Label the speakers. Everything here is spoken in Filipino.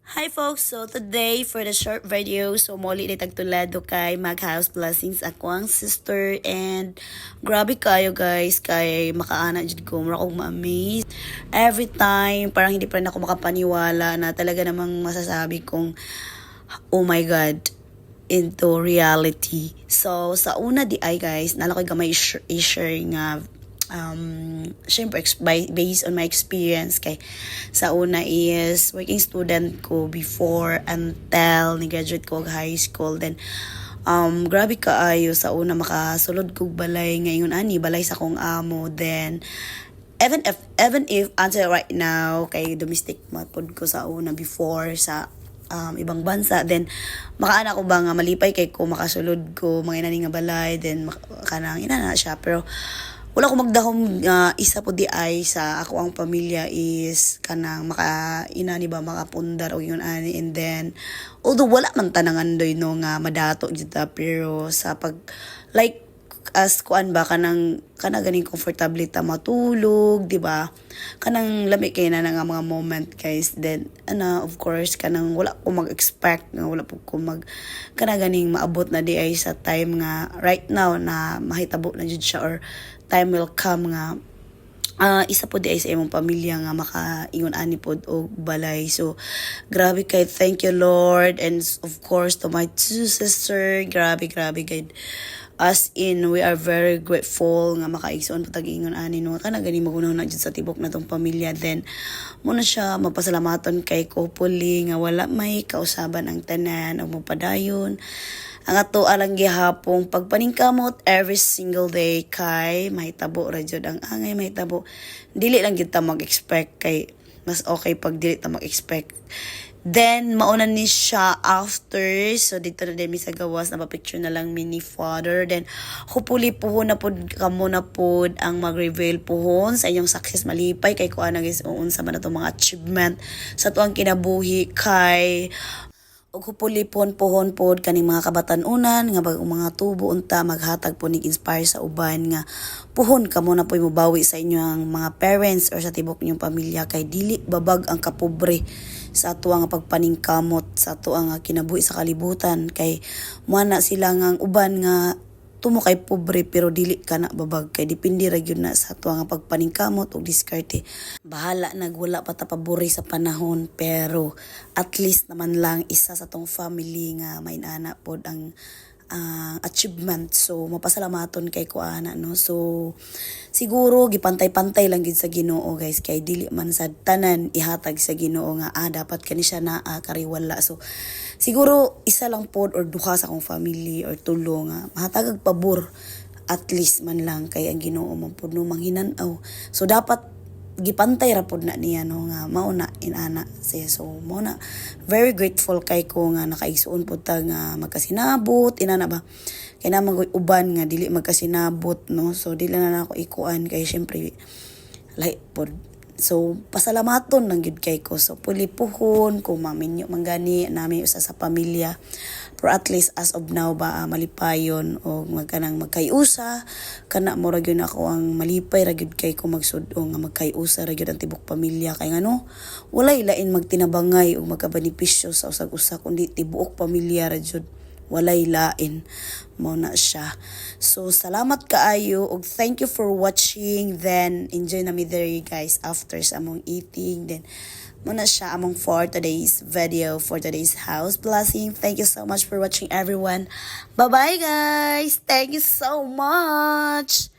Speaker 1: Hi folks, so today for the short video, so muli ni tagtulado kay mag-house blessings ako ang sister and grabe kayo guys kay makaana jud ko mura kong ma-amaze. Every time parang hindi pa rin ako makapaniwala na talaga namang masasabi kong oh my god into reality. So sa una di ay guys, nala ko gamay i-share nga syempre based on my experience kay sa una is working student ko before until ni-graduate ko high school, then grabe kaayo sa una makasulod kog balay ngayon ani balay sa kong amo, then even if until right now kay domestic matpod ko sa una before sa ibang bansa, then makaana ko ba nga malipay kay ko makasulod ko mga inani nga balay, then kanang inana siya, pero wala ko magdahom isa po di ay sa ako ang pamilya is kanang maka inani ba makapundar o yun ani, and then although wala man tanangan doy no nga madato jud pero sa pag like as kuan ba kanang ganing comfortable ta matulog, di ba? Kanang lami kay na nga mga moment guys, then of course kanang wala ko mag-expect nga wala po ko ganing maabot na di ay sa time nga right now na mahitabo na jud siya, or time will come nga isa po di ay sa imong pamilya nga makaingon ani pod og balay. So grabe kay thank you Lord, and of course to my two sister, grabe gid. As in, we are very grateful nga makaigsoon patag-ingon ani no kana gani magunahon na jud sa tibok na tong pamilya. Then muna siya mapasalamaton kay Kopuli nga wala may kausaban ang tanan o mapadayon ang ato alang gihapong pagpaningkamot every single day kay mahitabo ra jud ang angay mahitabo. Dili lang gyud ta mag-expect kay mas okay pag dili ta mag-expect. Then, mauna ni siya after. So, dito na din mi sa gawas. Napapicture na lang mini father. Then, hopefully puhon na pod kamo na pod ang mag-reveal puhon sa inyong success malipay. Kay kuha na guys, unsa man na itong mga achievement sa tuang kinabuhi kay og hopefully pohon pod kaning mga kabatan-unan nga bagong mga tubo unta maghatag po nig inspire sa uban nga puhon kamo na po'y mobawi sa inyong mga parents or sa tibok ninyong pamilya kay dili babag ang kapobre sa ato nga pagpaningkamot sa ato nga kinabuhi sa kalibutan, kay muana sila nga uban nga tumo kay pobre pero dili kana babag kay depende ra gyud na sa ato nga pagpaningkamot ug diskarte. Bahala nagwala pa ta pabori sa panahon, pero at least naman lang isa sa tong family nga may nana pod ang achievement. So mapasalamaton kay kuana no. So siguro gipantay-pantay lang gid sa Ginoo guys, kay dili man sad tanan ihatag sa Ginoo nga dapat kani siya na kariwala. So siguro isa lang pod or duha sa akong family or tulo nga mahatag og pabor at least man lang kay ang Ginoo man pod no manghinan-aw. So dapat gipantay ra pod na niya no nga mao na inana siya. So mao na very grateful kay ko nga nakaigsuon pod ta nga magkasinabot inana ba kay naman uban nga dili magkasinabot no. So dili na ako ikuan kay syempre like pod. So pasalamaton lang gid kay ko. So pulipuhon kung maminyo manggani nami usa sa pamilya, pero at least as of now ba malipayon o magkanang magkayusa kana mo ra gyud ako ang malipay ra gyud kay ko magsud-o nga magkayusa ra gyud ang tibok pamilya kay ngano walay lain magtinabangay o magkabenepisyo sa usag-usa kundi tibuok pamilya ra gyud, walay lain mo na siya. So salamat kaayo og thank you for watching. Then enjoy na mi there guys after sa among eating. Then mo na siya among for today's video, for today's house blessing. Thank you so much for watching everyone. Bye bye guys, thank you so much.